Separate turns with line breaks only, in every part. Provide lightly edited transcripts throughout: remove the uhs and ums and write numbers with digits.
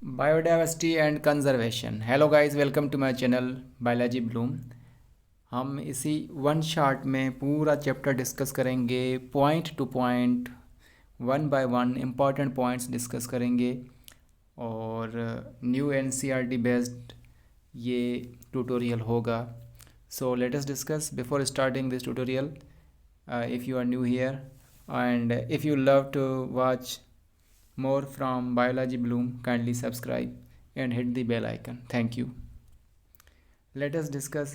Biodiversity and conservation. Hello guys, welcome to my channel biology bloom. हम इसी one shot में पूरा chapter discuss करेंगे, point to point, one by one important points discuss करेंगे। और new NCERT based ये tutorial होगा। So let us discuss before starting this tutorial. If you are new here and if you love to watch more from Biology Bloom, kindly subscribe and hit the bell icon. Thank you. Let us discuss।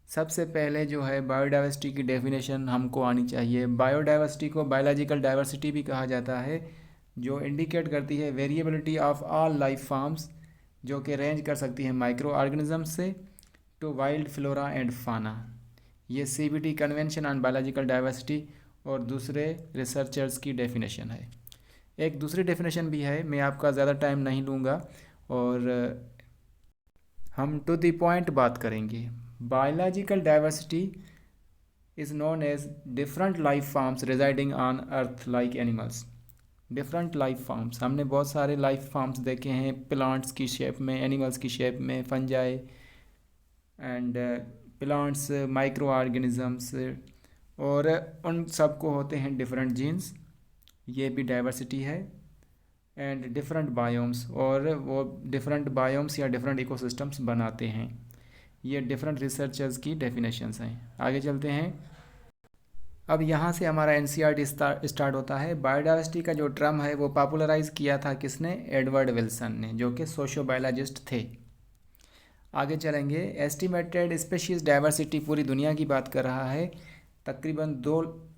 सबसे पहले जो है biodiversity की definition हमको आनी चाहिए। Biodiversity को biological diversity भी कहा जाता है, जो इंडिकेट करती है variability of all life forms, जो कि रेंज कर सकती है माइक्रो ऑर्गेनिज्म से टू वाइल्ड फ्लोरा एंड फाना। ये CBT convention on biological diversity और दूसरे रिसर्चर्स की डेफिनेशन है। एक दूसरी डेफिनेशन भी है, मैं आपका ज़्यादा टाइम नहीं लूँगा और हम टू द पॉइंट बात करेंगे। Biological diversity is known as different life forms residing on earth like animals. Different life forms, हमने बहुत सारे लाइफ फॉर्म्स देखे हैं, प्लांट्स की शेप में, एनिमल्स की शेप में, fungi and plants, micro organisms, और उन सब को होते हैं डिफरेंट जीन्स। ये भी डाइवर्सिटी है। एंड डिफरेंट बायोम्स, और वो डिफरेंट बायोम्स या डिफरेंट इकोसिस्टम्स बनाते हैं। ये डिफरेंट रिसर्चर्स की डेफिनेशंस हैं। आगे चलते हैं। अब यहाँ से हमारा एनसीईआरटी स्टार्ट होता है। बायोडाइवर्सिटी का जो टर्म है वो पॉपुलराइज किया था किसने? एडवर्ड विल्सन ने, जो कि सोशियोबायोलॉजिस्ट थे। आगे चलेंगे। एस्टिमेटेड स्पेशीज़ डाइवर्सिटी पूरी दुनिया की बात कर रहा है। तकरीबन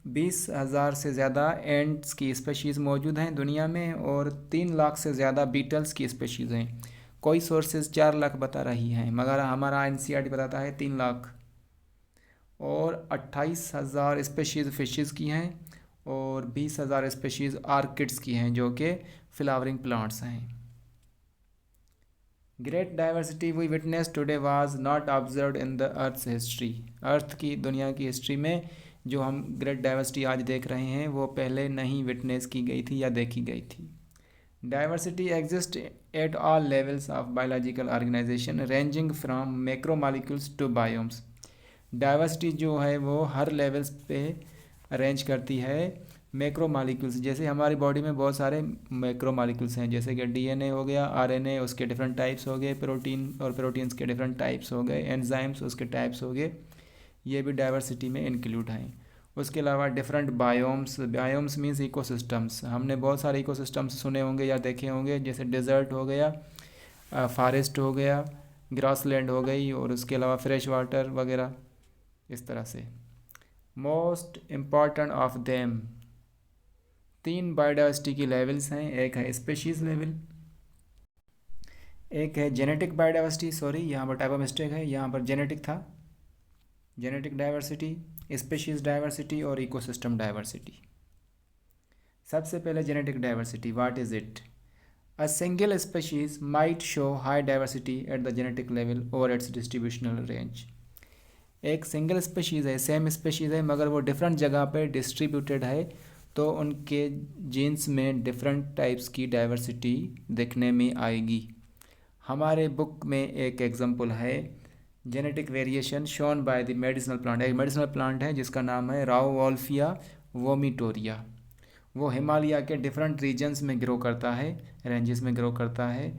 20,000 से ज़्यादा एंट्स की स्पेशीज़ मौजूद हैं दुनिया में, और 3 लाख से ज़्यादा बीटल्स की स्पेशीज़ हैं। कोई सोर्सेज 4 लाख बता रही हैं, मगर हमारा एनसीईआरटी बताता है 3 लाख। और 28,000 स्पेशीज़ फिशेज़ की हैं, और 20,000 स्पेशीज़ आर्किड्स की हैं, जो कि फ्लावरिंग प्लांट्स हैं। Great diversity we witness today was not observed in the earth's history. Earth की, दुनिया की हिस्ट्री में जो हम ग्रेट डाइवर्सिटी आज देख रहे हैं वो पहले नहीं विटनेस की गई थी या देखी गई थी। Diversity exist at all levels of biological organization ranging from macromolecules to biomes. Diversity जो है वो हर लेवल्स पे अरेंज करती है। मैक्रो मालिक्यूल्स, जैसे हमारी बॉडी में बहुत सारे मैक्रो मालिक्यूल्स हैं, जैसे कि डीएनए हो गया, आरएनए उसके डिफरेंट टाइप्स हो गए, प्रोटीन और प्रोटीन्स के डिफरेंट टाइप्स हो गए, एंजाइम्स उसके टाइप्स हो गए, ये भी डाइवर्सिटी में इंक्लूड हैं। उसके अलावा different biomes, biomes means ecosystems. हमने बहुत सारे इकोसिस्टम्स सुने होंगे या देखे होंगे, जैसे डेजर्ट हो गया, फॉरेस्ट हो गया, ग्रासलैंड हो गई, और उसके अलावा फ्रेश वाटर वगैरह, इस तरह से। Most important of them, 3 biodiversity की लेवल्स हैं। एक है स्पेशीज़ लेवल, एक है जेनेटिक बायोडाइवर्सिटी, सॉरी यहाँ पर टाइप ऑफ मिस्टेक है, यहाँ पर जेनेटिक था। जेनेटिक डाइवर्सिटी, स्पेशीज़ डाइवर्सिटी और इकोसिस्टम डाइवर्सिटी। सबसे पहले genetic diversity, what is it? A single species might show high diversity at the genetic level over it's distributional range. एक सिंगल स्पेशीज़ है, same species है, मगर वो different जगह पे डिस्ट्रीब्यूटेड है, तो उनके जीन्स में डिफरेंट टाइप्स की डाइवर्सिटी देखने में आएगी। हमारे बुक में एक एग्जांपल है, genetic variation shown by the medicinal plant. एक मेडिसिनल प्लांट है जिसका नाम है राउवोल्फिया वोमिटोरिया। वो हिमालय के डिफरेंट रीजन्स में ग्रो करता है, रेंजेस में ग्रो करता है,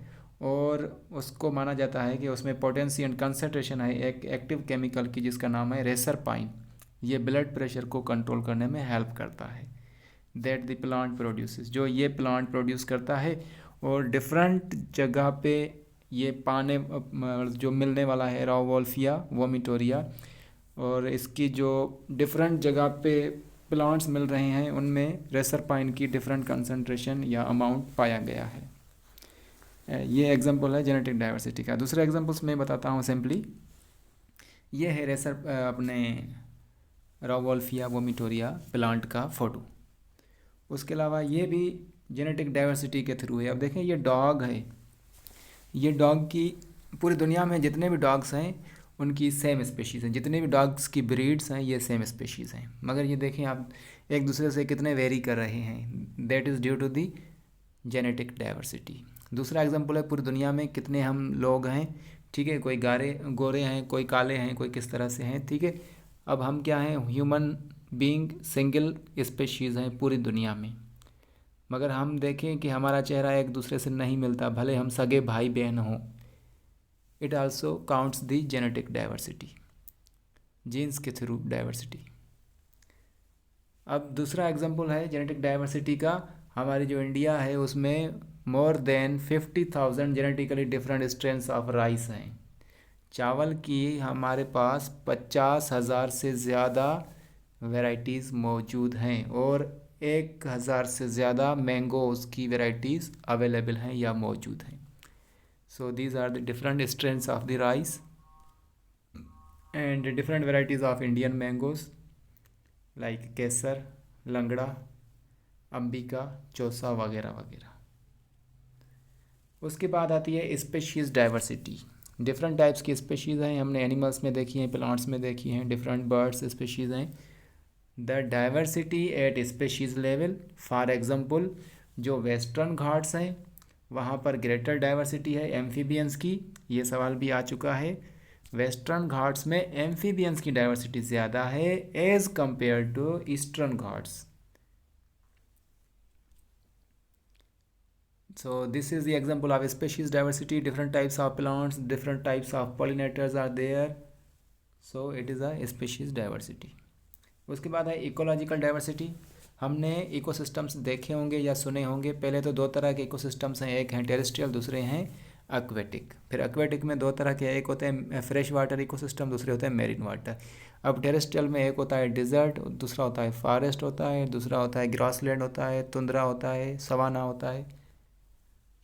और उसको माना जाता है कि उसमें पोटेंसी एंड कंसनट्रेशन है एक एक्टिव केमिकल की जिसका नाम है रेसरपाइन। ये ब्लड प्रेशर को कंट्रोल करने में हेल्प करता है। दैट द प्लांट प्रोड्यूसेस, जो ये प्लांट प्रोड्यूस करता है, और डिफरेंट जगह पे ये पाने जो मिलने वाला है राउवोल्फिया वोमिटोरिया, और इसकी जो डिफरेंट जगह पे प्लांट्स मिल रहे हैं उनमें रेसरपाइन की डिफरेंट कंसंट्रेशन या अमाउंट पाया गया है। ये एग्जांपल है जेनेटिक डाइवर्सिटी का। दूसरा एग्जांपल्स मैं बताता हूँ सिंपली। ये है रेसर अपने राउवोल्फिया वोमिटोरिया प्लांट का फ़ोटो। उसके अलावा ये भी जेनेटिक डाइवर्सिटी के थ्रू है। अब देखें, ये डॉग है, ये डॉग की पूरी दुनिया में जितने भी डॉग्स हैं उनकी सेम स्पेशीज़ हैं, जितने भी डॉग्स की ब्रीड्स हैं ये सेम स्पेशीज़ हैं, मगर ये देखें आप एक दूसरे से कितने वेरी कर रहे हैं। That is due to the genetic diversity. दूसरा एग्जांपल है पूरी दुनिया में कितने हम लोग हैं, ठीक है, कोई गोरे हैं, कोई काले हैं, कोई किस तरह से हैं, ठीक है। अब हम क्या हैं, ह्यूमन बीइंग सिंगल स्पेशीज़ हैं पूरी दुनिया में, मगर हम देखें कि हमारा चेहरा एक दूसरे से नहीं मिलता, भले हम सगे भाई बहन हों। It also counts the genetic diversity, genes के थ्रू डाइवर्सिटी। अब दूसरा एग्जांपल है जेनेटिक डाइवर्सिटी का, हमारी जो इंडिया है उसमें more than 50,000 genetically different strains of rice हैं। चावल की हमारे पास 50,000 से ज़्यादा वैरायटीज़ मौजूद हैं और 1,000 से ज़्यादा मैंगोज़ की वैरायटीज़ अवेलेबल हैं या मौजूद हैं। So these are the different strains of the rice and different varieties of Indian mangoes like Kesar, Langra, Ambika, Chausa वगैरह वगैरह। उसके बाद आती है स्पेशीज़ डाइवर्सिटी। डिफरेंट टाइप्स की स्पेशीज़ हैं, हमने एनिमल्स में देखी हैं, प्लांट्स में देखी हैं, डिफरेंट बर्ड्स स्पेशीज़ हैं। The diversity eight species level, for example जो वेस्टर्न घाट्स हैं वहाँ पर ग्रेटर डाइवर्सिटी है एम्फीबियंस की, ये सवाल भी आ चुका है। वेस्टर्न घाट्स में एम्फीबियंस की डाइवर्सिटी ज़्यादा है as compare to eastern Ghats. So this is the example of species diversity. Different types of plants, different types of pollinators are there. So it is a species diversity. उसके बाद है ecological diversity. हमने ecosystems देखे होंगे या सुने होंगे। पहले तो दो तरह के इकोसिस्टम्स हैं, एक हैं टेरेस्ट्रियल, दूसरे हैं एक्वेटिक। फिर एक्वेटिक में दो तरह के, एक होते हैं फ्रेश वाटर इकोसिस्टम, दूसरे होते हैं मेरीन वाटर। अब टेरेस्ट्रियल में एक होता है डिज़र्ट, दूसरा होता है फॉरेस्ट होता है, दूसरा होता है ग्रासलैंड होता है, तुंद्रा होता है, सवाना होता है।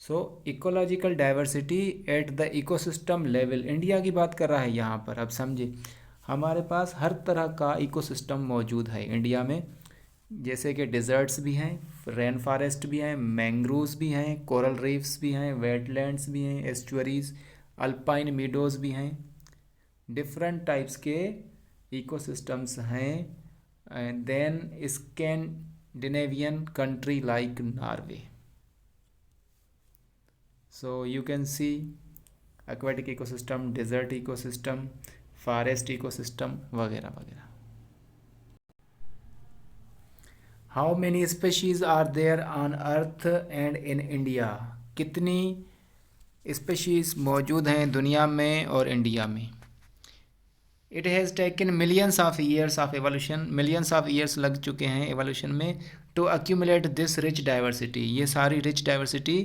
So ecological diversity at the ecosystem level, India की बात कर रहा है यहाँ पर। अब समझे, हमारे पास हर तरह का इकोसिस्टम मौजूद है इंडिया में, जैसे कि डिज़र्ट्स भी हैं, रेन फॉरेस्ट भी हैं, मैंग्रोव्स भी हैं, कोरल रीफ्स भी हैं, वेटलैंड्स भी हैं, एस्चुअरीज, अल्पाइन मीडोज़ भी हैं। डिफरेंट टाइप्स के इकोसिस्टम्स हैं। Then Scandinavian country like Norway. So you can see aquatic ecosystem, desert ecosystem, forest ecosystem वगैरह वगैरह। How many species are there on earth and in India? कितनी species मौजूद हैं दुनिया में और इंडिया में? It has taken millions of years of evolution, millions of years लग चुके हैं एवोल्यूशन में, to accumulate this rich diversity, ये सारी rich diversity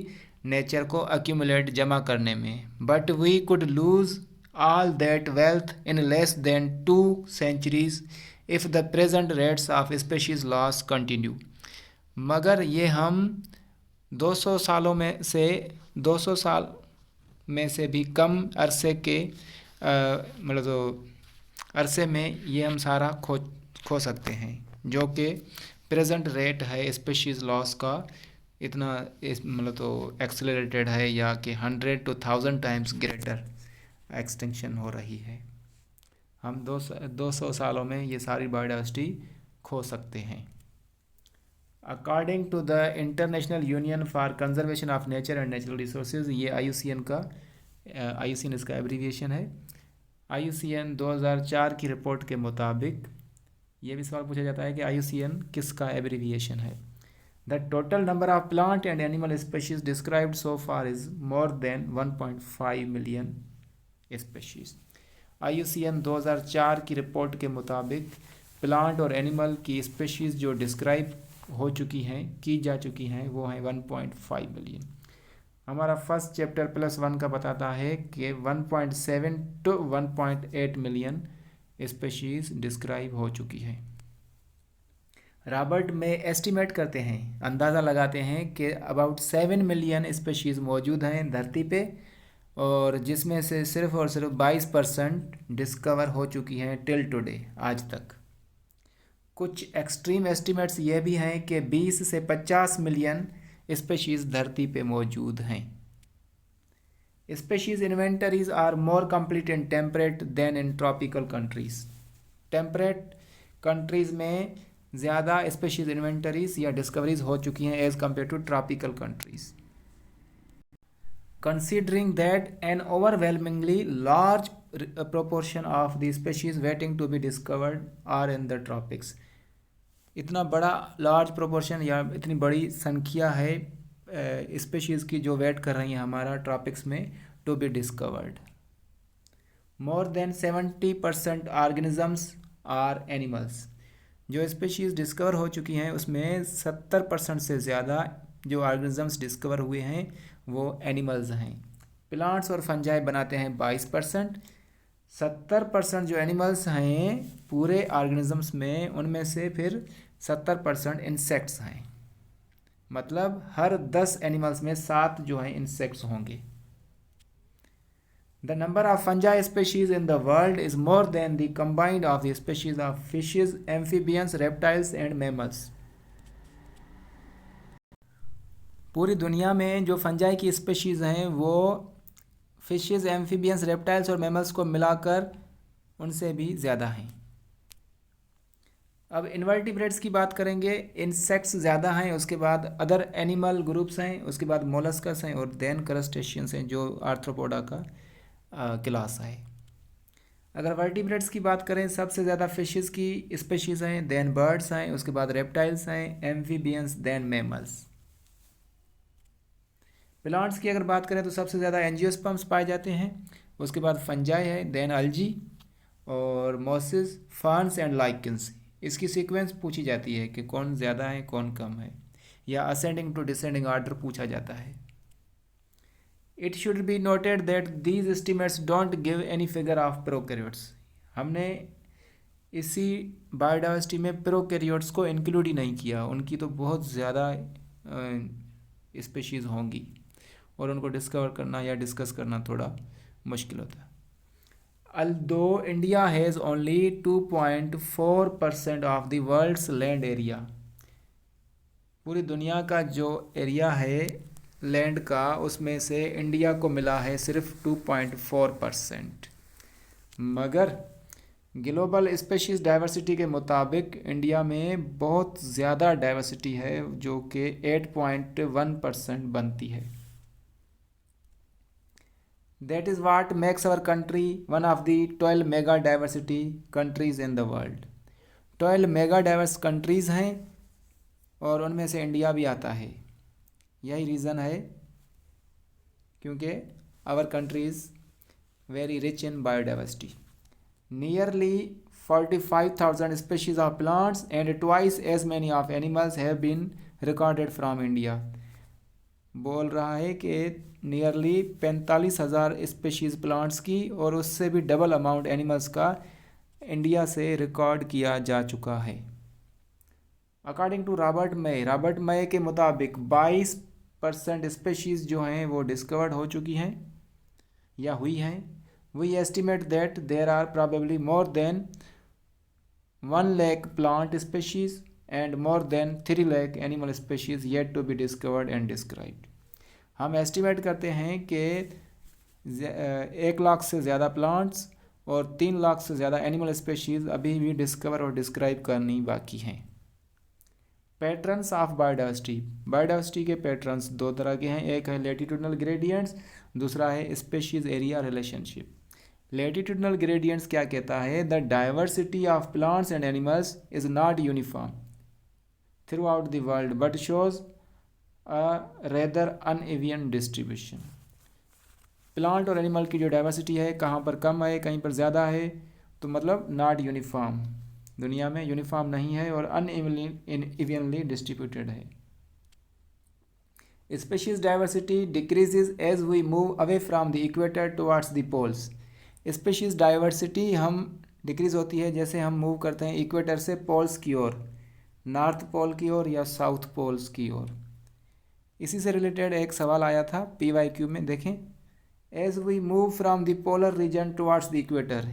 नेचर को अक्यूमुलेट जमा करने में। But we could lose all that wealth in less than 2 centuries if the present rates of species loss continue. मगर ये हम 200 सालों में से 200 साल में से भी कम अरसे के मतलब तो अरसे में ये हम सारा खो सकते हैं, जो कि प्रेजेंट रेट है स्पेशीज़ लॉस का इतना मतलब तो एक्सेलरेटेड है, या कि 100 to 1000 टाइम्स ग्रेटर एक्सटेंशन हो रही है। हम 200 सालों में ये सारी बायोडाइवर्सिटी खो सकते हैं। According to the International Union for Conservation of Nature and Natural Resources, ये IUCN इसका एब्रीविएशन है। IUCN 2004 की रिपोर्ट के मुताबिक, ये भी सवाल पूछा जाता है कि IUCN किसका एब्रीविएशन है। The total number of plant and animal species described so far is more than 1.5 million species. IUCN 2004 की रिपोर्ट के मुताबिक प्लांट और एनिमल की स्पेशीज़ जो डिस्क्राइब हो चुकी हैं, की जा चुकी हैं, वो हैं 1.5 मिलियन। हमारा फर्स्ट चैप्टर +1 का बताता है कि 1.7 to 1.8 मिलियन स्पेशीज़ डिस्क्राइब हो चुकी हैं। रॉबर्ट में एस्टिमेट करते हैं, अंदाज़ा लगाते हैं कि अबाउट 7 मिलियन स्पेशीज़ मौजूद हैं धरती पे, और जिसमें से सिर्फ और सिर्फ 22% डिस्कवर हो चुकी हैं टिल टुडे, आज तक। कुछ एक्सट्रीम एस्टिमेट्स ये भी हैं कि 20 से 50 मिलियन स्पेशीज़ धरती पे मौजूद हैं। Species inventories are more complete in temperate than in tropical countries. Temperate countries में ज़्यादा स्पेशीज़ इन्वेंटरीज या डिस्कवरीज हो चुकी हैं as compare to tropical countries. considering that an overwhelmingly large proportion of the species waiting to be discovered are in the tropics. इतना बड़ा large proportion या इतनी बड़ी संख्या है स्पेशीज़ की जो वेट कर रही हैं हमारा ट्रॉपिक्स में to be discovered. More than 70% organisms are animals. जो स्पेशीज़ डिस्कवर हो चुकी हैं उसमें 70% से ज़्यादा जो ऑर्गेनिजम्स डिस्कवर हुए हैं वो एनिमल्स हैं. प्लांट्स और फंजाई बनाते हैं 22%. 70% जो एनिमल्स हैं पूरे ऑर्गेनिजम्स में, उनमें से फिर 70% इंसेक्ट्स हैं. मतलब हर 10 एनिमल्स में 7 जो हैं इंसेक्ट्स होंगे. The number of fungi species in the world is more than the combined of the species of fishes, amphibians, reptiles and mammals. पूरी दुनिया में जो फंजाई की स्पेशीज़ हैं वो फिशेस, एम्फीबियंस, रेप्टाइल्स और मैमल्स को मिलाकर उनसे भी ज़्यादा हैं. अब इनवर्टिब्रेट्स की बात करेंगे. इंसेक्ट्स ज़्यादा हैं, उसके बाद अदर एनिमल ग्रुप्स हैं, उसके बाद मोलस्कस हैं और देन क्रस्टेशियंस हैं जो आर्थ्रोपोडा का क्लास है. अगर वर्टिब्रेट्स की बात करें सबसे ज़्यादा फिशेस की स्पेशीज़ हैं, देन बर्ड्स हैं, उसके बाद रेप्टाइल्स हैं, एम्फीबियंस, देन मैमल्स. प्लांट्स की अगर बात करें तो सबसे ज़्यादा एंजियोस्पर्म्स पाए जाते हैं, उसके बाद फंजाई है, देन अल्जी और मॉसेस, फर्न्स एंड लाइकेंस. इसकी सीक्वेंस पूछी जाती है कि कौन ज़्यादा है कौन कम है, या असेंडिंग टू डिसेंडिंग ऑर्डर पूछा जाता है. It should be noted that these estimates don't give any figure of prokaryotes. हमने इसी बायोडाइवर्सिटी में प्रोकैरियोट्स को इंक्लूड ही नहीं किया. उनकी तो बहुत ज़्यादा स्पेशीज़ होंगी और उनको डिस्कवर करना या डिस्कस करना थोड़ा मुश्किल होता है. Although India has only 2.4% of the world's land area. पूरी दुनिया का जो एरिया है लैंड का उसमें से इंडिया को मिला है सिर्फ 2.4%. मगर ग्लोबल स्पेशीज़ डाइवर्सिटी के मुताबिक इंडिया में बहुत ज़्यादा डाइवर्सिटी है जो कि 8.1% बनती है. That is what makes our country one of the 12 mega diversity countries in the world. 12 mega diverse countries हैं और उनमें से इंडिया भी आता है. यही रीज़न है क्योंकि our country is very rich in biodiversity. Nearly 45,000 species of plants and twice as many of animals have been recorded from India. बोल रहा है कि नियरली 45,000 स्पेशीज़ प्लांट्स की और उससे भी डबल अमाउंट एनिमल्स का इंडिया से रिकॉर्ड किया जा चुका है. अकॉर्डिंग टू रॉबर्ट मे के मुताबिक 22% स्पेशीज़ जो हैं वो डिस्कवर्ड हो चुकी हैं या हुई हैं. We estimate that there are probably more than 1 lakh plant species and more than 3 lakh animal species yet to be discovered and described. हम एस्टिमेट करते हैं कि 1 लाख से ज़्यादा प्लांट्स और 3 लाख से ज़्यादा एनिमल स्पेशीज़ अभी भी डिस्कवर और डिस्क्राइब करनी बाकी हैं. पैटर्न्स ऑफ बायोडाइवर्सिटी के पैटर्न्स 2 तरह के हैं. एक है लैटिट्यूडनल ग्रेडियंट्स, दूसरा है species area relationship. Latitudinal gradients क्या कहता है? The diversity of plants and animals is not uniform through out the world but shows a rather uneven distribution. Plant और एनिमल की जो डाइवर्सिटी है कहाँ पर कम है कहीं पर ज़्यादा है, तो मतलब नॉट यूनिफॉर्म, दुनिया में यूनिफॉर्म नहीं है और अनइवनली डिस्ट्रीब्यूटेड है. Species diversity decreases as we move away from the equator towards the poles. Species diversity हम डिक्रीज़ होती है जैसे हम मूव करते हैं इक्वेटर से पोल्स की ओर, नॉर्थ पोल की ओर या साउथ पोल्स की ओर. इसी से रिलेटेड एक सवाल आया था PYQ में, देखें. As we move from the polar region towards the equator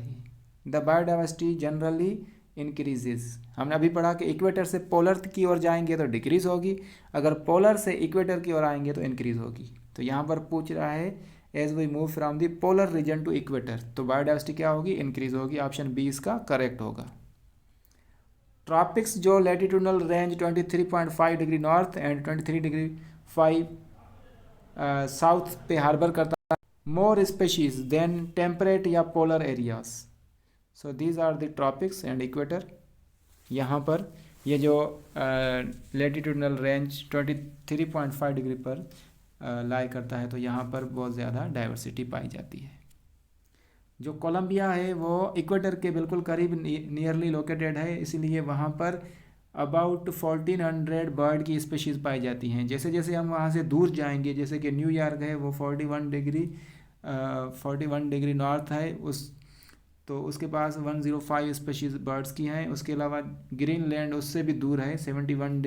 the biodiversity generally increases. हमने अभी पढ़ा कि इक्वेटर से पोलर की ओर जाएंगे तो डिक्रीज़ होगी, अगर पोलर से इक्वेटर की ओर आएंगे तो इंक्रीज़ होगी. तो यहाँ पर पूछ रहा है as we move from the polar region to equator, तो बायोडाइवर्सिटी क्या होगी? इंक्रीज़ होगी. ऑप्शन बी इसका करेक्ट होगा. ट्रॉपिक्स जो latitudinal range 23.5 degree north and 23 degree 5 south पे हार्बर करता है, मोर स्पेशीज देन टेम्परेट या polar areas. So these are the tropics and equator. यहाँ पर ये जो लेटीट्यूडनल रेंज 23.5 डिग्री पर लाई करता है, तो यहाँ पर बहुत ज़्यादा डाइवर्सिटी पाई जाती है। जो कोलंबिया है वो इक्वेटर के बिल्कुल करीब नियरली लोकेटेड है, इसलिए वहाँ पर अबाउट 1400 बर्ड की स्पीशीज़ पाई जाती हैं। जैसे जैसे हम वहाँ से दूर जाएंगे, जैसे कि न्यूयॉर्क है वो 41 डिग्री नॉर्थ है, तो उसके पास 105 स्पीशीज़ बर्ड्स की हैं। उसके अलावा ग्रीनलैंड उससे भी दूर है, 71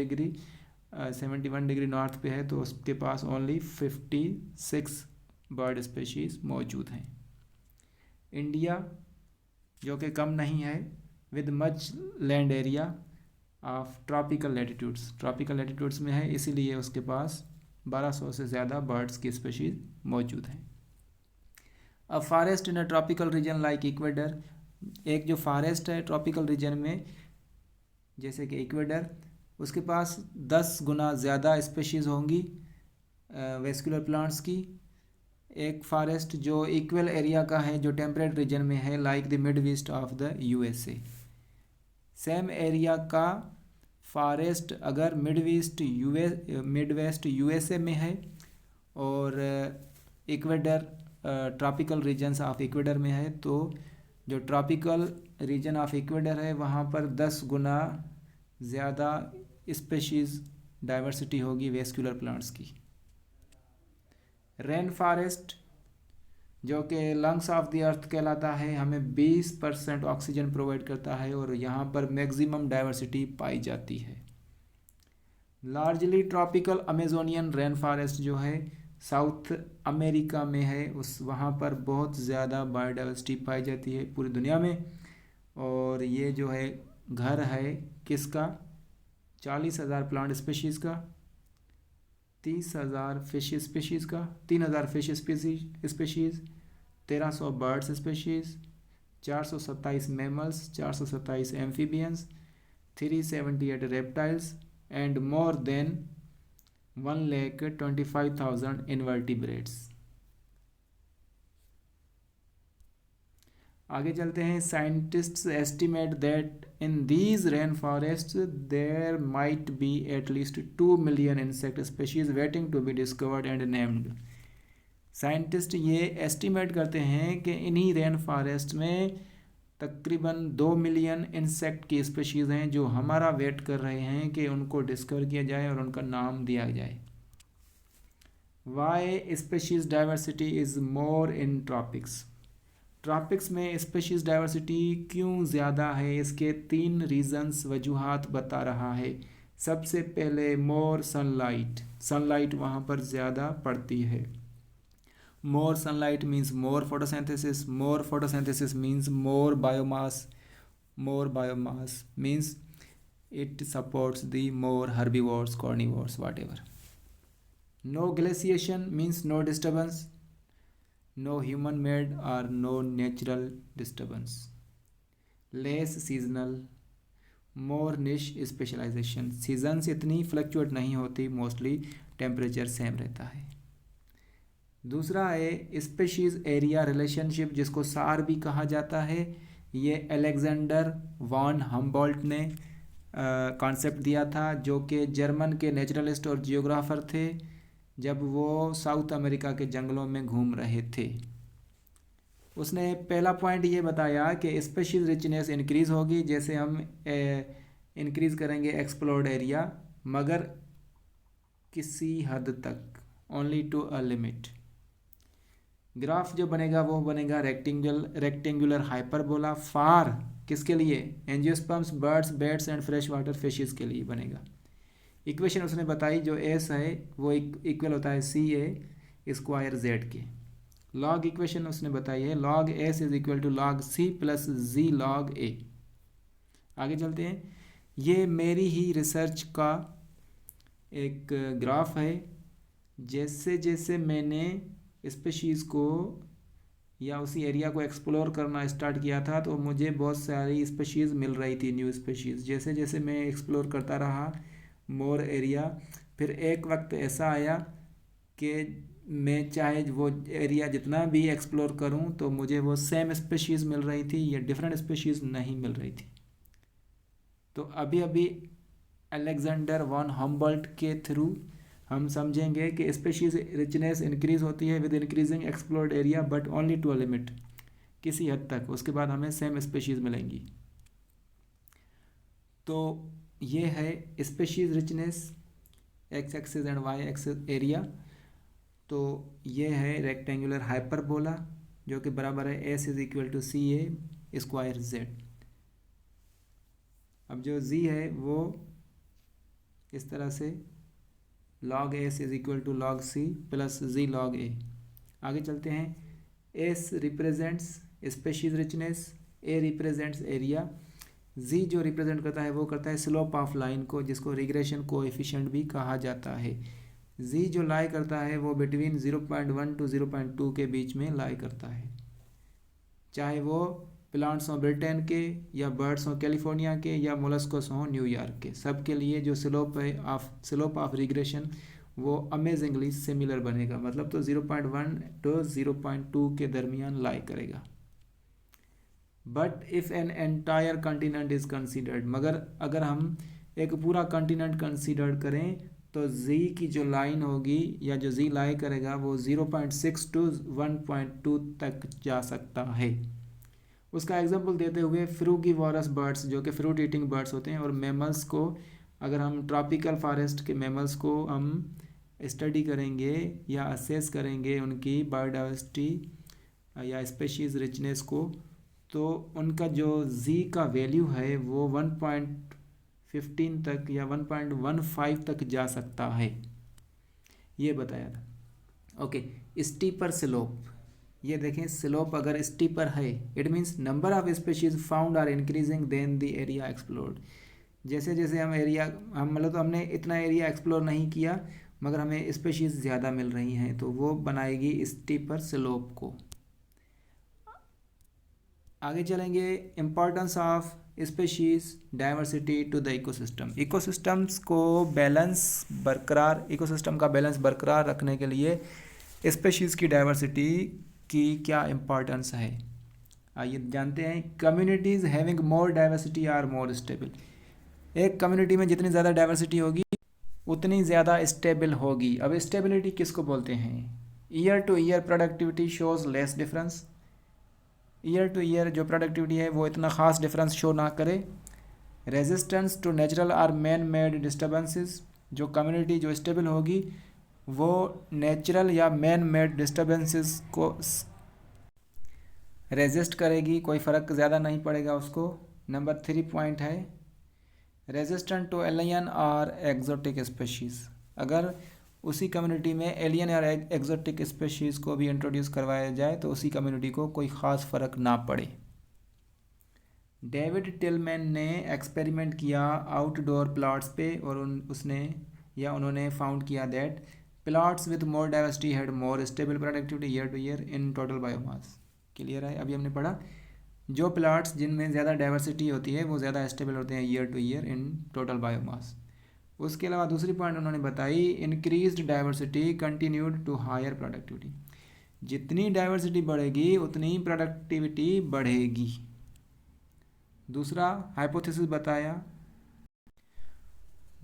डिग्री नॉर्थ पे है, तो उसके पास ओनली 56 बर्ड स्पीशीज़ मौजूद हैं। इंडिया जो कि कम नहीं है, with much land area of tropical latitudes में है, इसीलिए उसके पास 1200 से ज़्यादा बर्ड्स की स्पीशीज़ मौजूद हैं। A forest in a tropical region like Ecuador, एक जो फॉरेस्ट है ट्रॉपिकल रीजन में जैसे कि इक्वेडर, उसके पास 10 गुना ज़्यादा स्पीशीज़ होंगी वेस्कुलर प्लांट्स की। एक फॉरेस्ट जो इक्वल एरिया का है, जो टेम्परेट रीजन में है, like the mid west of the USA. Same area का फॉरेस्ट अगर मिड वेस्ट यूएसए में है और Ecuador tropical regions of Ecuador में है, तो जो ट्रॉपिकल रीजन ऑफ इक्वेडर है वहाँ पर 10 गुना ज़्यादा स्पेशीज़ डाइवर्सिटी होगी वेस्कुलर प्लांट्स की। रेन फॉरेस्ट जो कि लंग्स ऑफ द अर्थ कहलाता है, हमें 20% ऑक्सीजन प्रोवाइड करता है और यहाँ पर मैक्सिमम डाइवर्सिटी पाई जाती है। Largely tropical Amazonian rain forest जो है साउथ अमेरिका में है, उस वहाँ पर बहुत ज़्यादा बायोडाइवर्सिटी पाई जाती है पूरी दुनिया में। और ये जो है घर है किसका, 40,000 प्लांट स्पीशीज़ का, 30,000 फिश स्पीशीज़ का, 3,000 fish species, 1300 birds species, 427 mammals, 427 amphibians, 378 reptiles and more than 1,25,000 invertebrates. आगे चलते हैं। Scientists estimate that in these rain forest there might be at least 2 million insect species waiting to be discovered and named. Scientist ये estimate करते हैं कि इन्हीं rain forest में तकरीबन 2 मिलियन इंसेक्ट की स्पीशीज़ हैं जो हमारा वेट कर रहे हैं कि उनको डिस्कवर किया जाए और उनका नाम दिया जाए। Why species diversity is more in tropics. Tropics में स्पीशीज़ डाइवर्सिटी क्यों ज़्यादा है, इसके 3 रीज़न्स वजूहात बता रहा है। सबसे पहले मोर सनलाइट वहाँ पर ज़्यादा पड़ती है। मोर sunlight means more photosynthesis means more biomass means it supports the more herbivores, carnivores, whatever. No glaciation means no disturbance, no human made or no natural disturbance. Less seasonal, more niche specialization, seasons इतनी fluctuate नहीं होती, mostly temperature same रहता है। दूसरा है species area relationship, जिसको सार भी कहा जाता है। ये अलेक्जेंडर वॉन हम्बोल्ट ने कॉन्सेप्ट दिया था, जो कि जर्मन के नेचुरलिस्ट और जियोग्राफर थे, जब वो साउथ अमेरिका के जंगलों में घूम रहे थे। उसने पहला पॉइंट ये बताया कि स्पीशीज़ रिचनेस इंक्रीज़ होगी जैसे हम इंक्रीज़ करेंगे एक्सप्लोर्ड एरिया, मगर किसी हद तक, only to a limit. Graph जो बनेगा वो बनेगा रेक्टेंगुलर हाइपरबोला फार किसके लिए, angiosperms, birds, bats and fresh water fishes के लिए बनेगा। इक्वेशन उसने बताई, जो एस है वो इक्वल होता है सी ए स्क्वायर जेड के। लॉग इक्वेशन उसने बताई है, log S is equal to log C plus G log A. आगे चलते हैं। ये मेरी ही रिसर्च का एक ग्राफ है। जैसे जैसे मैंने स्पीशीज़ को या उसी एरिया को एक्सप्लोर करना स्टार्ट किया था, तो मुझे बहुत सारी स्पीशीज़ मिल रही थी, न्यू स्पीशीज़। जैसे जैसे मैं एक्सप्लोर करता रहा मोर एरिया, फिर एक वक्त ऐसा आया कि मैं चाहे वो एरिया जितना भी एक्सप्लोर करूं तो मुझे वो सेम स्पेशीज़ मिल रही थी या डिफरेंट स्पेशीज़ नहीं मिल रही थी। तो अभी अभी अलेक्जेंडर वन हम्बोल्ट के थ्रू हम समझेंगे कि स्पेशीज़ रिचनेस इंक्रीज़ होती है with increasing explored area but only to a limit, किसी हद तक। उसके बाद हमें सेम स्पेशीज़ मिलेंगी। तो ये है species richness, X axis and Y axis area. तो ये है रेक्टेंगुलर हाइपरबोला जो कि बराबर है S is equal to C A square Z. अब जो z है वो इस तरह से log s is equal to log c plus z log a। आगे चलते हैं। s represents species richness, a represents area, z जो रिप्रेजेंट करता है वो करता है स्लोप ऑफ लाइन को, जिसको रिग्रेशन कोएफिशिएंट भी कहा जाता है। z जो लाई करता है वो बिटवीन 0.1 टू 0.2 के बीच में लाई करता है, चाहे वो प्लांट्स हों ब्रिटेन के या बर्ड्स हों कैलिफोर्निया के या मोलस्कोस हों न्यूयॉर्क के, सब के लिए जो स्लोप ऑफ रिग्रेशन वो अमेजिंगली सिमिलर बनेगा। मतलब तो 0.1 टू 0.2 के दरमियान लाई करेगा। But if an entire continent is considered, मगर अगर हम एक पूरा कॉन्टिनेंट कंसीडर करें तो z की जो लाइन होगी या जो z लाई करेगा वो 0.6 टू 1.2 तक जा सकता है। उसका एग्जांपल देते हुए फ्रूगिवोरस बर्ड्स जो कि फ्रूट ईटिंग बर्ड्स होते हैं और मैमल्स को, अगर हम ट्रॉपिकल फॉरेस्ट के मैमल्स को हम स्टडी करेंगे या असेस करेंगे उनकी बायोडाइवर्सिटी या स्पेशीज़ रिचनेस को, तो उनका जो z का वैल्यू है वो 1.15 तक या 1.15 तक जा सकता है, ये बताया था। ओके, स्टीपर स्लोप, ये देखें स्लोप अगर स्टीपर है it means number of species found are increasing then the area explored. जैसे जैसे हम मतलब तो हमने इतना एरिया एक्सप्लोर नहीं किया मगर हमें स्पेशीज ज़्यादा मिल रही हैं, तो वो बनाएगी स्टीपर स्लोप को। आगे चलेंगे। Importance of species diversity to the ecosystem. Ecosystems को इकोसिस्टम का बैलेंस बरकरार रखने के लिए स्पेशीज़ की डाइवर्सिटी की क्या इम्पोर्टेंस है, आइए जानते हैं। Communities having more diversity are more stable. एक कम्युनिटी में जितनी ज़्यादा डाइवर्सिटी होगी उतनी ज़्यादा स्टेबल होगी। अब स्टेबिलिटी किसको बोलते हैं? Year to year productivity shows less difference. Year to year जो प्रोडक्टिविटी है वो इतना ख़ास डिफरेंस शो ना करे। Resistance to natural or man made disturbances. जो कम्युनिटी जो स्टेबल होगी वो नेचुरल या मैन मेड डिस्टर्बेंसेस को रेजिस्ट करेगी, कोई फ़र्क ज़्यादा नहीं पड़ेगा उसको। नंबर 3 पॉइंट है रेजिस्टेंट टू एलियन और एक्जोटिक स्पेशीज़। अगर उसी कम्युनिटी में एलियन और एक्जोटिक स्पेशीज़ को भी इंट्रोड्यूस करवाया जाए तो उसी कम्युनिटी को कोई ख़ास फ़र्क ना पड़े। डेविड टिलमैन ने एक्सपेरिमेंट किया आउटडोर प्लॉट्स पे और उन्होंने फाउंड किया that plots with more diversity had more stable productivity year to year in total biomass. Clear है? अभी हमने पढ़ा जो प्लॉट्स जिनमें ज़्यादा डाइवर्सिटी होती है वो ज़्यादा स्टेबल होते हैं year to year in total biomass. उसके अलावा दूसरी पॉइंट उन्होंने बताई increased diversity continued to higher productivity. जितनी डाइवर्सिटी बढ़ेगी उतनी प्रोडक्टिविटी बढ़ेगी। दूसरा हाइपोथेसिस बताया,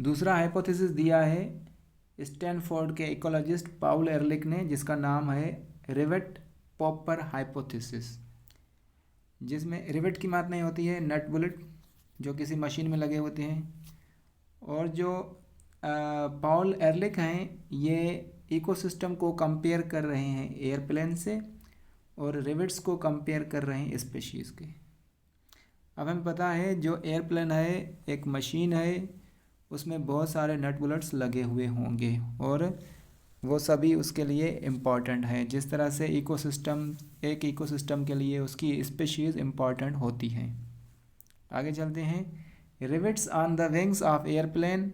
दूसरा हाइपोथेसिस दिया है स्टैनफोर्ड के इकोलॉजिस्ट पाउल एरलिक ने, जिसका नाम है रिवेट पॉपर हाइपोथेसिस, जिसमें रिवेट की बात नहीं होती है नट बुलेट जो किसी मशीन में लगे होते हैं। और जो पाउल एरलिक हैं ये इकोसिस्टम को कंपेयर कर रहे हैं एयरप्लेन से और रिवेट्स को कंपेयर कर रहे हैं स्पेशीज़ के। अब हमें पता है जो एयरप्लेन है एक मशीन है, उसमें बहुत सारे नट बुलेट्स लगे हुए होंगे और वो सभी उसके लिए इम्पॉर्टेंट हैं। जिस तरह से एक इकोसिस्टम के लिए उसकी स्पेशीज़ इम्पॉर्टेंट होती हैं। आगे चलते हैं। Rivets on the wings of airplane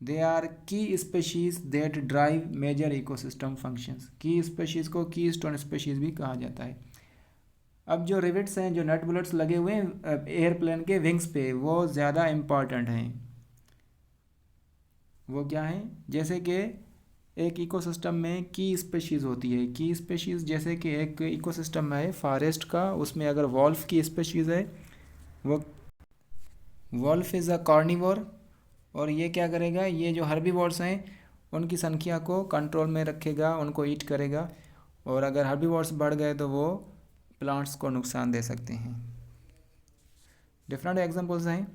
they are key species that drive major ecosystem functions. Key species को की स्टोन स्पेशीज़ भी कहा जाता है। अब जो रिवेट्स हैं जो नट बुलेट्स लगे हुए हैं एयरप्लेन के विंग्स पे वो ज़्यादा इम्पॉर्टेंट हैं। वो क्या हैं? जैसे कि एक इकोसिस्टम में की स्पेशीज़ होती है। की स्पेशीज़ जैसे कि एक इकोसिस्टम है फॉरेस्ट का, उसमें अगर वॉल्फ की स्पेशीज़ है, वो वॉल्फ इज़ अ कार्निवोर, और ये क्या करेगा, ये जो हर्बीवोर्स हैं उनकी संख्या को कंट्रोल में रखेगा, उनको ईट करेगा, और अगर हर्बीवोर्स बढ़ गए तो वो प्लांट्स को नुकसान दे सकते हैं। डिफरेंट एग्जांपल्स हैं,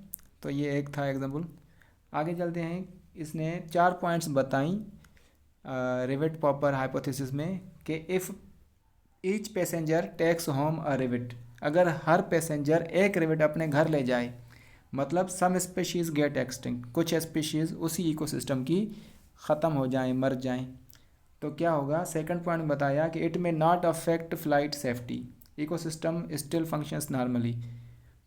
तो ये एक था एग्जांपल। आगे चलते हैं। इसने 4 पॉइंट्स बताई रिवेट पॉपर हाइपोथेसिस में कि if each passenger takes home a rivet, अगर हर पैसेंजर एक रिवेट अपने घर ले जाए, मतलब सम स्पेशीज़ गेट एक्सटिंक्ट, कुछ स्पेशीज़ उसी इकोसिस्टम की ख़त्म हो जाएं, मर जाएं, तो क्या होगा। सेकंड पॉइंट बताया कि it may not affect flight safety, ecosystem still functions normally.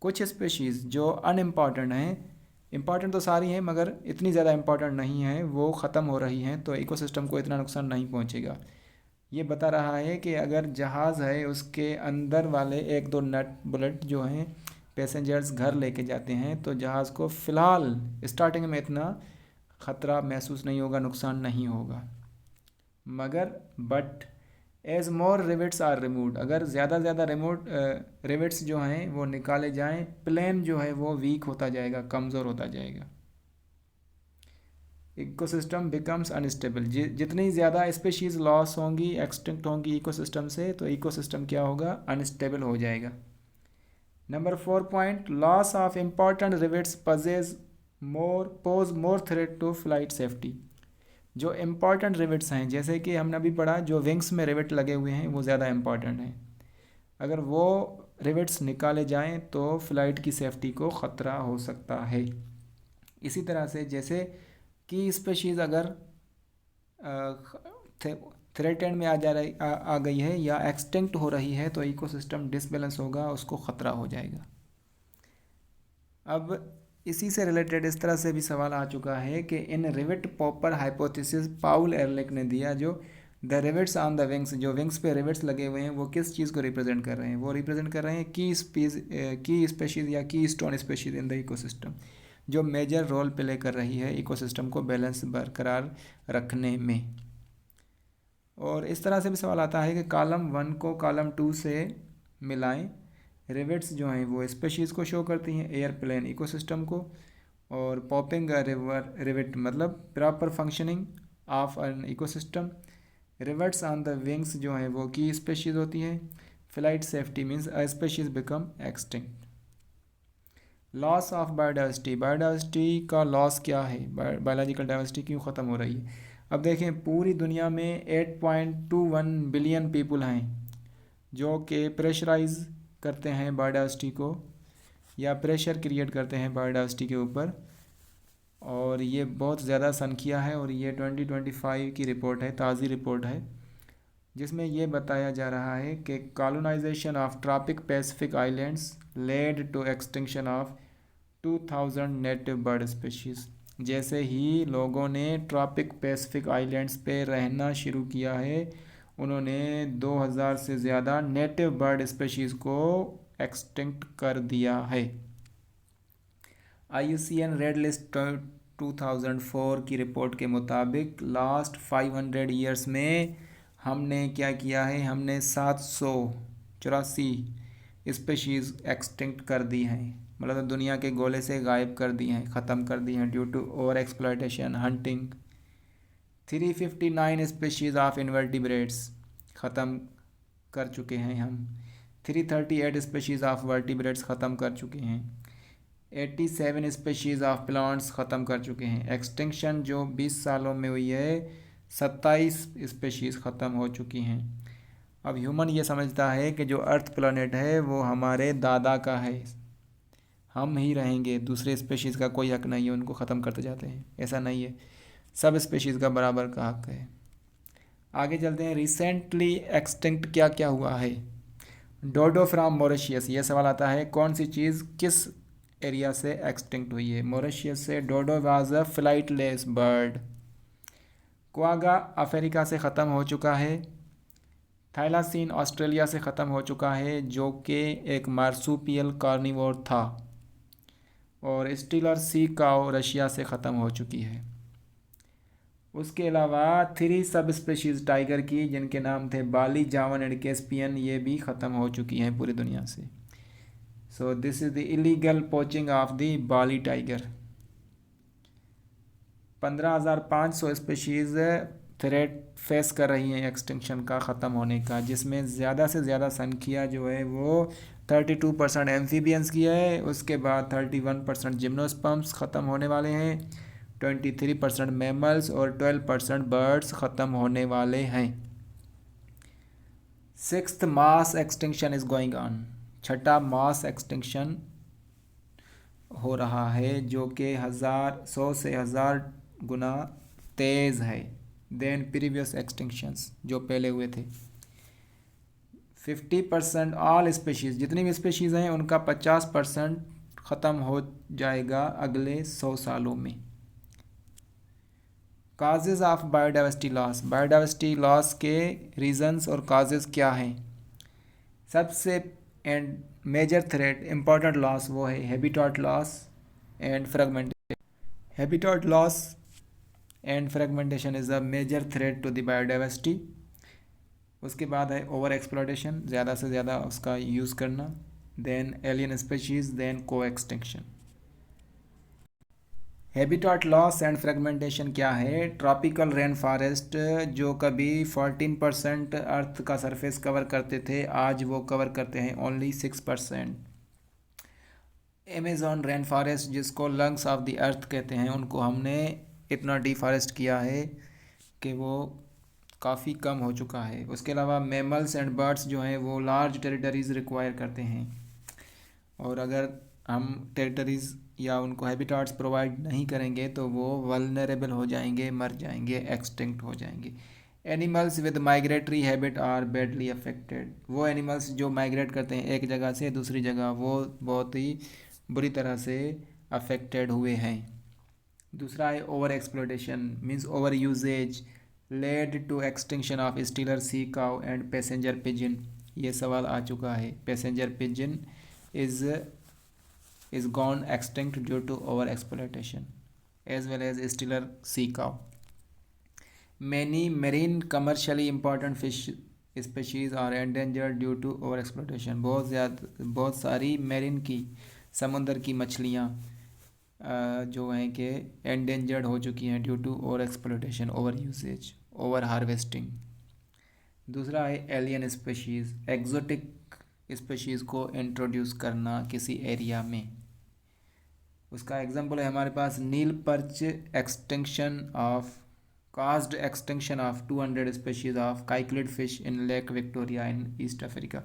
कुछ स्पेशीज़ जो अनइम्पॉर्टेंट हैं, इम्पॉर्टेंट तो सारी हैं मगर इतनी ज़्यादा इम्पॉर्टेंट नहीं हैं, वो ख़त्म हो रही हैं, तो इकोसिस्टम को इतना नुकसान नहीं पहुंचेगा। ये बता रहा है कि अगर जहाज़ है उसके अंदर वाले एक दो नट बुलेट जो हैं पैसेंजर्स घर लेके जाते हैं, तो जहाज़ को फ़िलहाल स्टार्टिंग में इतना ख़तरा महसूस नहीं होगा, नुकसान नहीं होगा। मगर but as more rivets are removed, अगर ज़्यादा से ज़्यादा रिवेट्स जो हैं वो निकाले जाएं, प्लेन जो है वो वीक होता जाएगा, कमज़ोर होता जाएगा। इकोसिस्टम बिकम्स अनस्टेबल, जितनी ज़्यादा स्पेशीज़ लॉस होंगी, एक्सटिंक्ट होंगी इकोसिस्टम से, तो इकोसिस्टम क्या होगा, अनस्टेबल हो जाएगा। Number 4 point, loss of important rivets pose more threat to flight safety. जो इम्पॉर्टेंट रिवेट्स हैं, जैसे कि हमने अभी पढ़ा, जो विंग्स में रिवेट लगे हुए हैं वो ज़्यादा इम्पॉर्टेंट हैं, अगर वो रिवेट्स निकाले जाएं तो फ़्लाइट की सेफ्टी को ख़तरा हो सकता है। इसी तरह से जैसे कि स्पेशीज़ अगर थ्रेटेंड में आ गई है या एक्सटिंक्ट हो रही है, तो इकोसिस्टम डिसबैलेंस होगा, उसको ख़तरा हो जाएगा। अब इसी से रिलेटेड इस तरह से भी सवाल आ चुका है कि इन रिवेट पॉपर हाइपोथेसिस पाउल एरलिक ने दिया, जो the rivets on the wings, जो विंग्स पे रिवेट्स लगे हुए हैं वो किस चीज़ को रिप्रेजेंट कर रहे हैं, वो रिप्रेजेंट कर रहे हैं की स्पेशीज़ या की stone species in the ecosystem, जो मेजर रोल प्ले कर रही है इकोसिस्टम को बैलेंस बरकरार रखने में। और इस तरह से भी सवाल आता है कि कॉलम 1 को कॉलम 2 से मिलाएं। रिवेट्स जो हैं वो स्पेशीज़ को शो करती हैं, एयरप्लेन इकोसिस्टम को, और पॉपिंग रिवर रिवेट मतलब proper functioning of an ecosystem. Rivets on the wings जो हैं वो की स्पेशीज़ होती हैं। Flight safety means a species become extinct. Loss of biodiversity, biodiversity का लॉस क्या है, बायोलॉजिकल डाइवर्सिटी क्यों ख़त्म हो रही है। अब देखें, पूरी दुनिया में 8.21 बिलियन पीपल हैं जो कि प्रेशराइज करते हैं बायोडाइवर्सिटी को, या प्रेशर क्रिएट करते हैं बायोडाइवर्सिटी के ऊपर, और ये बहुत ज़्यादा संख्या है। और ये 2025 की रिपोर्ट है, ताज़ी रिपोर्ट है, जिसमें ये बताया जा रहा है कि colonization of tropic Pacific islands led to extinction of 2000 native bird species. जैसे ही लोगों ने ट्रॉपिक पैसिफिक आइलैंड्स पे रहना शुरू किया है, उन्होंने 2000 से ज़्यादा नेटिव बर्ड स्पीशीज़ को एक्सटिंक्ट कर दिया है। IUCN रेड लिस्ट 2004 की रिपोर्ट के मुताबिक लास्ट 500 ईयर्स में हमने क्या किया है, हमने 784 स्पेशीज़ एक्सटिंक्ट कर दी हैं, मतलब दुनिया के गोले से गायब कर दी हैं, ख़त्म कर दी हैं due to over exploitation, hunting. 359 species of invertebrates ख़त्म कर चुके हैं हम। 338 स्पेशीज़ ऑफ वर्टिब्रेट्स ख़त्म कर चुके हैं। 87 स्पेशीज़ ऑफ प्लांट्स ख़त्म कर चुके हैं। एक्सटिंक्शन जो 20 सालों में हुई है, 27 स्पेशीज़ ख़त्म हो चुकी हैं। अब ह्यूमन ये समझता है कि जो अर्थ प्लानट है वो हमारे दादा का है, हम ही रहेंगे, दूसरे स्पेशीज़ का कोई हक नहीं है, उनको ख़त्म करते जाते हैं। ऐसा नहीं है, सब स्पेशीज़ का बराबर का हक है। आगे चलते हैं। रिसेंटली एक्सटिंक्ट क्या क्या हुआ है। डोडो फ्राम मॉरिशियस, ये सवाल आता है कौन सी चीज़ किस एरिया से एक्सटिंक्ट हुई है। मॉरिशियस से dodo was a flightless bird. Quagga Africa से ख़त्म हो चुका है। थाइलासीन ऑस्ट्रेलिया से ख़त्म हो चुका है, जो कि एक मार्सूपियल कार्निवोर था। और स्टीलर सी काओ रशिया से ख़त्म हो चुकी है। उसके अलावा 3 सब स्पेशीज़ टाइगर की जिनके नाम थे बाली, जावन एंड कैस्पियन, ये भी ख़त्म हो चुकी हैं पूरी दुनिया से। So this is the illegal poaching of the Bali tiger. 15,500 species threat face कर रही हैं एक्सटिंक्शन का ख़त्म होने का, जिसमें ज़्यादा से ज़्यादा संख्या जो है वो 32% एम्फीबियंस की है। उसके बाद 31% जिम्नोस्पर्म्स ख़त्म होने वाले हैं, 23% मैमल्स और 12% बर्ड्स ख़त्म होने वाले हैं। 6th mass extinction is going on. छठा मास एक्सटिंक्शन हो रहा है जो कि 100 से 1000 गुना तेज़ है देन प्रीवियस एक्सटिंक्शंस जो पहले हुए थे। 50% ऑल स्पेशीज़, जितनी भी स्पेशीज़ हैं उनका 50% ख़त्म हो जाएगा अगले 100 सालों में। Causes of biodiversity loss, biodiversity loss के रीज़न्स और काजेज़ क्या हैं? सबसे and major threat important loss वो है habitat loss and fragmentation. Habitat loss and fragmentation is a major threat to the biodiversity. उसके बाद है ओवर एक्सप्लॉयटेशन, ज़्यादा से ज़्यादा उसका यूज़ करना, देन एलियन स्पेशीज़, देन को extinction. Habitat loss and fragmentation क्या है? ट्रॉपिकल रेन फॉरेस्ट जो कभी 14% अर्थ का सरफेस कवर करते थे, आज वो कवर करते हैं ओनली 6%। अमेज़ॉन रेन फॉरेस्ट जिसको लंग्स ऑफ द अर्थ कहते हैं, उनको हमने इतना डिफॉरेस्ट किया है कि वो काफ़ी कम हो चुका है। उसके अलावा मैमल्स एंड बर्ड्स जो हैं वो लार्ज टेरिटरीज़ रिक्वायर करते हैं, और अगर हम टेरिटरीज़ या उनको हैबिटाट्स प्रोवाइड नहीं करेंगे तो वो वल्नरेबल हो जाएंगे, मर जाएंगे, एक्सटिंक्ट हो जाएंगे। Animals with migratory habit are badly affected, वो एनिमल्स जो माइग्रेट करते हैं एक जगह से दूसरी जगह, वो बहुत ही बुरी तरह से अफेक्टेड हुए हैं। दूसरा है over exploitation means over usage led to extinction of Steller sea cow and passenger pigeon. ये सवाल आ चुका है। Passenger pigeon is gone extinct due to over exploitation as well as steller sea cow. Many marine commercially important fish species are endangered due to over exploitation। बहुत सारी marine की समुंदर की मछलियाँ जो हैं कि एंडेंजर्ड हो चुकी हैं due to over exploitation, over usage, over harvesting. दूसरा है एलियन स्पेशीज़, एक्जोटिक स्पेशीज़ को इंट्रोड्यूस करना किसी एरिया में। उसका एग्जांपल है हमारे पास Nile perch extinction of caused extinction of 200 species of cichlid fish in Lake Victoria in East Africa.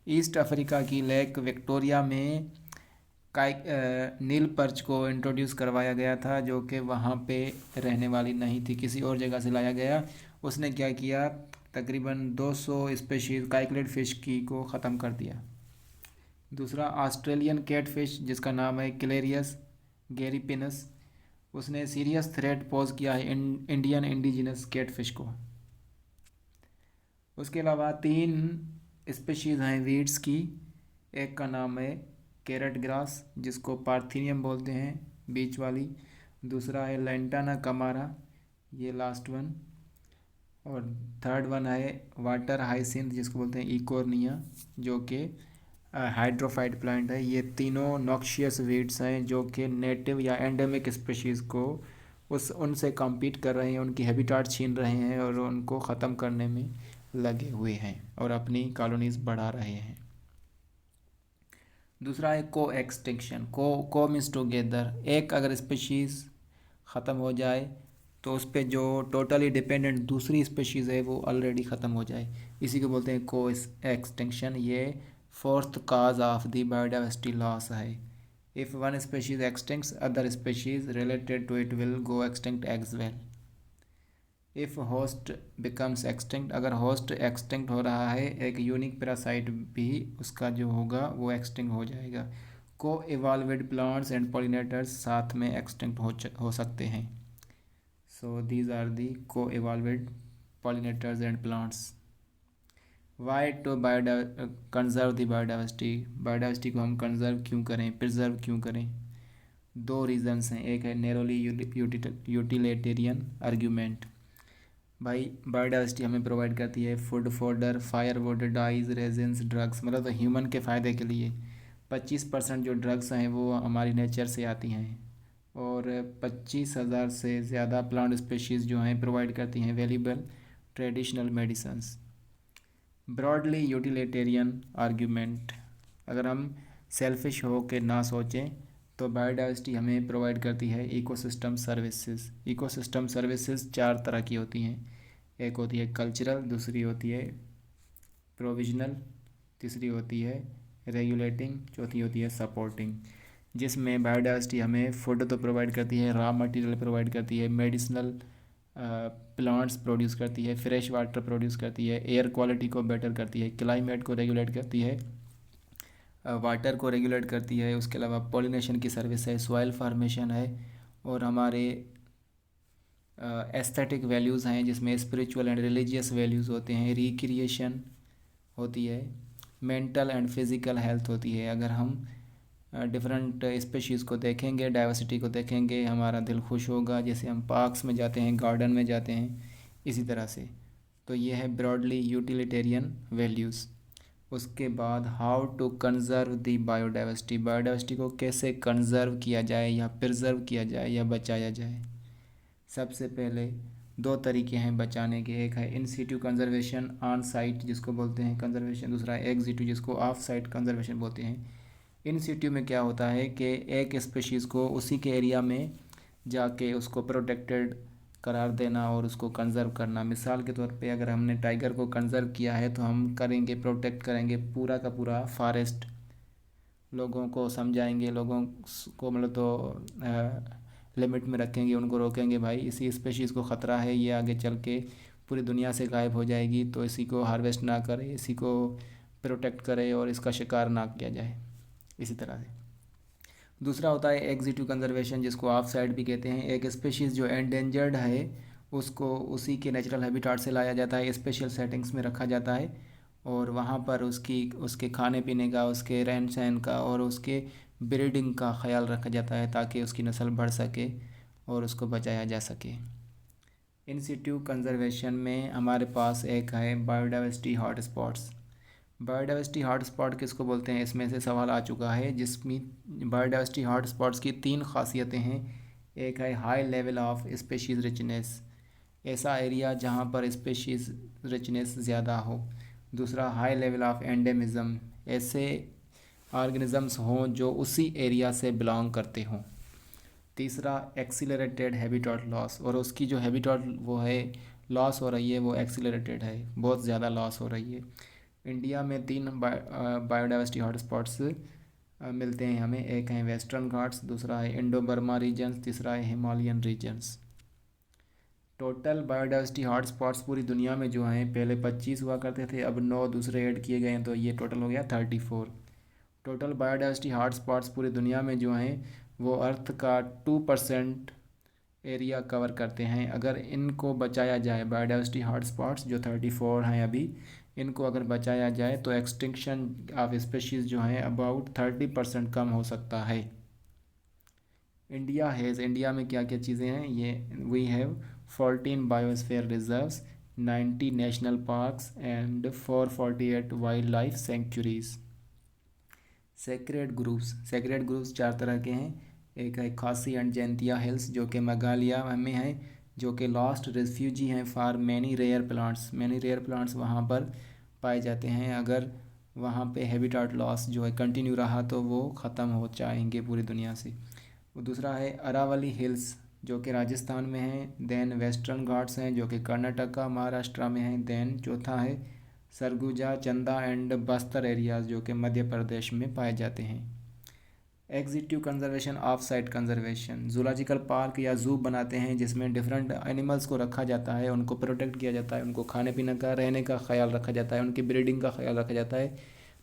East Africa की लेक विक्टोरिया में नील पर्च को इंट्रोड्यूस करवाया गया था, जो कि वहाँ पे रहने वाली नहीं थी, किसी और जगह से लाया गया। उसने क्या किया, तकरीबन 200 स्पेशीज काइक्लिड फ़िश की को ख़त्म कर दिया। दूसरा ऑस्ट्रेलियन कैट फिश जिसका नाम है क्लेरियस गैरीपिनस, उसने सीरियस थ्रेट पोज किया है इंडियन इंडिजिनस कैट फिश को। उसके अलावा 3 स्पेशीज़ हैं वीड्स की। एक का नाम है कैरेट ग्रास जिसको पार्थेनियम बोलते हैं, बीच वाली। दूसरा है लेंटाना कमारा, ये लास्ट वन। और थर्ड वन है वाटर हाइसिंथ जिसको बोलते हैं इकोर्निया, जो कि हाइड्रोफाइट प्लांट है। ये तीनों नॉक्शियस वीड्स हैं जो कि नेटिव या एंडेमिक स्पेशीज़ को उनसे कम्पीट कर रहे हैं, उनकी हैबिटेट छीन रहे हैं और उनको ख़त्म करने में लगे हुए हैं और अपनी कॉलोनीज़ बढ़ा रहे हैं। दूसरा है को एक्सटिंक्शन। को मीन्स टुगेदर। एक अगर स्पेशीज़ ख़त्म हो जाए तो उस पर जो टोटली डिपेंडेंट दूसरी स्पेशीज़ है वो ऑलरेडी ख़त्म हो जाए, इसी को बोलते हैं को एक्सटिंक्शन। ये 4th cause of the biodiversity loss है। If one species extincts other species related to it will go extinct as well. If host becomes extinct, अगर होस्ट एक्सटिंक्ट हो रहा है, एक यूनिक पैरासाइट भी उसका जो होगा वो एक्सटिंक्ट हो जाएगा। को इवॉल्वेड प्लांट्स एंड पॉलिनेटर्स साथ में एक्सटिंक्ट हो सकते हैं। So these are the coevolved pollinators and plants. Why to conserve the biodiversity, biodiversity को हम कंजर्व क्यों करें, प्रिजर्व क्यों करें? दो रीजंस हैं, एक है नैरोली यूटिलिटेरियन आर्ग्यूमेंट। भाई बायोडाइवर्सिटी हमें प्रोवाइड करती है food fodder, firewood, dyes, resins, drugs, मतलब तो ह्यूमन के फ़ायदे के लिए। 25% जो ड्रग्स हैं वो हमारी नेचर से आती हैं, और 25,000 से ज़्यादा प्लांट स्पेशीज़ जो हैं प्रोवाइड करती हैं valuable traditional medicines. Broadly utilitarian argument, अगर हम सेल्फिश हो के ना सोचें तो बायोडाइवर्सिटी हमें प्रोवाइड करती है इकोसिस्टम सर्विसेज। इकोसिस्टम सर्विसेज चार तरह की होती हैं, एक होती है कल्चरल, दूसरी होती है प्रोविजनल, तीसरी होती है रेगुलेटिंग, चौथी होती है सपोर्टिंग। जिसमें बायोडाइवर्सिटी हमें फूड तो प्रोवाइड करती है, रॉ मटेरियल प्रोवाइड करती है, मेडिसिनल प्लांट्स प्रोड्यूस करती है, फ्रेश वाटर प्रोड्यूस करती है, एयर क्वालिटी को बेटर करती है, क्लाइमेट को रेगुलेट करती है, वाटर को रेगुलेट करती है, उसके अलावा पॉलिनेशन की सर्विस है, सॉइल फार्मेशन है, और हमारे एस्थेटिक वैल्यूज़ हैं जिसमें स्पिरिचुअल एंड रिलीजियस वैल्यूज़ होते हैं, रिक्रिएशन होती है, मेंटल एंड फिज़िकल हेल्थ होती है। अगर हम डिफरेंट स्पेशीज़ को देखेंगे, डाइवर्सिटी को देखेंगे, हमारा दिल खुश होगा, जैसे हम पार्क्स में जाते हैं, गार्डन में जाते हैं, इसी तरह से। तो ये है ब्रॉडली यूटिलिटेरियन वैल्यूज़। उसके बाद how to conserve the biodiversity, biodiversity को कैसे कंज़र्व किया जाए या प्रिजर्व किया जाए या बचाया जाए। सबसे पहले दो तरीके हैं बचाने के, एक है इन सिटू कंजर्वेशन ऑन साइट जिसको बोलते हैं कंजर्वेशन, दूसरा है एग्ज सिटू जिसको ऑफ साइट कंजर्वेशन बोलते हैं। इन सिटू में क्या होता है कि एक स्पीशीज़ को उसी के एरिया में जाके उसको प्रोटेक्टेड करार देना और उसको कंज़र्व करना। मिसाल के तौर पे अगर हमने टाइगर को कंज़र्व किया है तो हम करेंगे, प्रोटेक्ट करेंगे पूरा का पूरा फॉरेस्ट, लोगों को समझाएंगे, लोगों को मतलब तो लिमिट में रखेंगे, उनको रोकेंगे, भाई इसी स्पेशीज़ को ख़तरा है, ये आगे चल के पूरी दुनिया से गायब हो जाएगी, तो इसी को हार्वेस्ट ना करें, इसी को प्रोटेक्ट करें और इसका शिकार ना किया जाए, इसी तरह से। दूसरा होता है एग्जिटिव कंजर्वेशन जिसको ऑफ साइड भी कहते हैं। एक स्पेशीज़ जो एंडेंजर्ड है उसको उसी के नेचुरल हैबिटाट से लाया जाता है, स्पेशल सेटिंग्स में रखा जाता है, और वहाँ पर उसके खाने पीने का, उसके रहन सहन का और उसके ब्रीडिंग का ख्याल रखा जाता है ताकि उसकी नस्ल बढ़ सके और उसको बचाया जा सके। इन सिटू कंजर्वेशन में हमारे पास एक है biodiversity hot spots. Biodiversity hot spot किसको बोलते हैं, इसमें से सवाल आ चुका है, जिसमें बायोडाइवर्सिटी हॉट स्पॉट्स की तीन खासियतें हैं। एक है high level of species richness, ऐसा एरिया जहाँ पर स्पेशीज़ रिचनेस ज़्यादा हो। दूसरा हाई लेवल ऑफ एंडेमिज़म, ऐसे ऑर्गेनिज़म्स हों जो उसी एरिया से बिलोंग करते हों। तीसरा एक्सीलरेटेड हैबिटाट लॉस, और उसकी जो हैबिटाट वो है लॉस हो रही है वो एक्सीलरेटेड है, बहुत ज़्यादा लॉस हो रही है। इंडिया में तीन बायोडाइवर्सिटी हॉटस्पॉट्स मिलते हैं हमें, एक है वेस्टर्न घाट्स, दूसरा है इंडो बर्मा रीजन्स, तीसरा है Himalayan regions. Total biodiversity hotspots पूरी दुनिया में जो हैं पहले 25 हुआ करते थे, अब 9 दूसरे ऐड किए गए हैं, तो ये टोटल हो गया 34। टोटल बायोडाइवर्सिटी हॉटस्पॉट्स पूरी दुनिया में जो हैं वो अर्थ का 2% एरिया कवर करते हैं। अगर इनको बचाया जाए, बायोडाइवर्सिटी हॉटस्पॉट्स जो 34 हैं अभी, इनको अगर बचाया जाए तो एक्सटिंक्शन ऑफ स्पेशीज़ जो हैं अबाउट 30% कम हो सकता है। इंडिया में क्या क्या चीज़ें हैं, ये we have 14 biosphere reserves, 90 national parks and 448 wildlife sanctuaries. Sacred groups चार तरह के हैं, एक है खासी एंड जैंतिया हिल्स जो कि मेघालय में है, जो कि लास्ट रेफ्यूजी हैं फॉर मैनी रेयर प्लांट्स वहाँ पर पाए जाते हैं। अगर वहाँ पे हैबिटाट लॉस जो है कंटिन्यू रहा तो वो ख़त्म हो जाएंगे पूरी दुनिया से। वो दूसरा है अरावली हिल्स जो कि राजस्थान में है, देन वेस्टर्न घाट्स हैं जो कि कर्नाटका महाराष्ट्र में हैं, देन चौथा है सरगुजा, चंदा एंड बस्तर एरियाज़ जो कि मध्य प्रदेश में पाए जाते हैं। Ex situ conservation, off site conservation, zoological park या जू बनाते हैं जिसमें डिफरेंट एनिमल्स को रखा जाता है, उनको प्रोटेक्ट किया जाता है, उनको खाने पीने का, रहने का ख्याल रखा जाता है, उनकी ब्रीडिंग का ख्याल रखा जाता है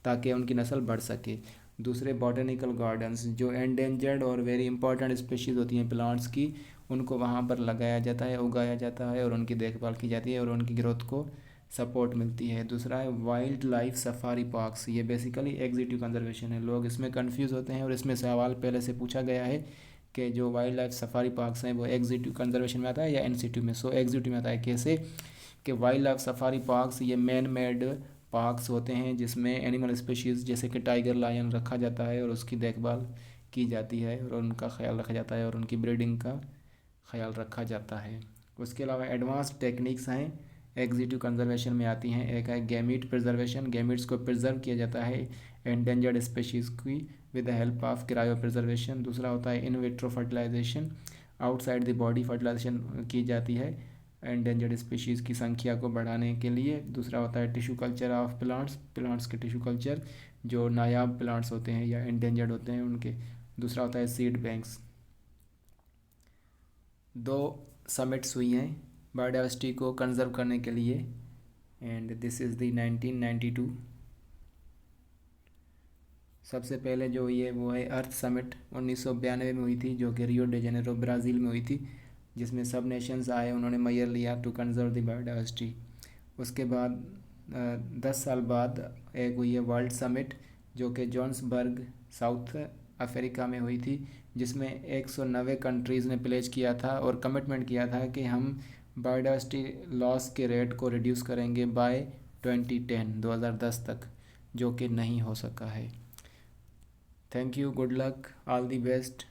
ताकि उनकी नस्ल बढ़ सके। दूसरे बॉटनिकल गार्डन्स, जो एंडेंजर्ड और वेरी इंपॉर्टेंट स्पीशीज़ होती हैं प्लांट्स की, उनको वहाँ पर लगाया जाता है, उगाया जाता है और उनकी देखभाल की जाती है और उनकी ग्रोथ को सपोर्ट मिलती है। दूसरा है वाइल्ड लाइफ सफारी पार्क्स, ये बेसिकली एग्जिटिव कंजर्वेशन है। लोग इसमें कंफ्यूज होते हैं और इसमें सवाल पहले से पूछा गया है कि जो वाइल्ड लाइफ सफारी पार्क्स हैं वो एग्जीक्यूटिव कंजर्वेशन में आता है या एनसीटी में। सो एग्जीक्यूटिव में आता है कैसे कि वाइल्ड लाइफ सफारी पार्क्स ये मैन मेड पार्क्स होते हैं जिसमें एनिमल स्पीशीज़ जैसे कि टाइगर लायन रखा जाता है और उसकी देखभाल की जाती है और उनका ख्याल रखा जाता है और उनकी ब्रीडिंग का ख्याल रखा जाता है। उसके अलावा एडवांस टेक्निक्स हैं एग्जीक्यूटिव कंजर्वेशन में आती हैं। एक है गैमीट प्रिजर्वेशन, गैमीट्स को प्रिजर्व किया जाता है एंडेंजर्ड स्पीशीज़ की with the help of cryopreservation. दूसरा होता है in vitro fertilization, outside the body fertilization की जाती है एंडेंजर्ड स्पीशीज़ की संख्या को बढ़ाने के लिए। दूसरा होता है tissue culture of plants, plants के टिश्यू कल्चर जो नायाब प्लांट्स होते हैं या एंडेंजर्ड होते हैं उनके। दूसरा होता है सीड बैंक्स। 2 समिट्स हुई हैं बायोडाइवर्सिटी को कंजर्व करने के लिए एंड दिस इज़ दी 1992। सबसे पहले जो हुई है वो है अर्थ समिट 1992 में हुई थी जो कि रियो डे जेनेरो ब्राज़ील में हुई थी, जिसमें सब नेशंस आए, उन्होंने मेजर लिया टू कंजर्व द बायोडाइवर्सिटी। उसके बाद 10 साल बाद एक हुई है वर्ल्ड समिट जो कि जोहान्सबर्ग साउथ अफ्रीका में हुई थी, जिसमें 190 कंट्रीज़ ने प्लेज किया था और कमिटमेंट किया था कि हम बायोडाइवर्सिटी लॉस के रेट को रिड्यूस करेंगे बाय 2010 तक, जो कि नहीं हो सका है। Thank you, good luck, all the best.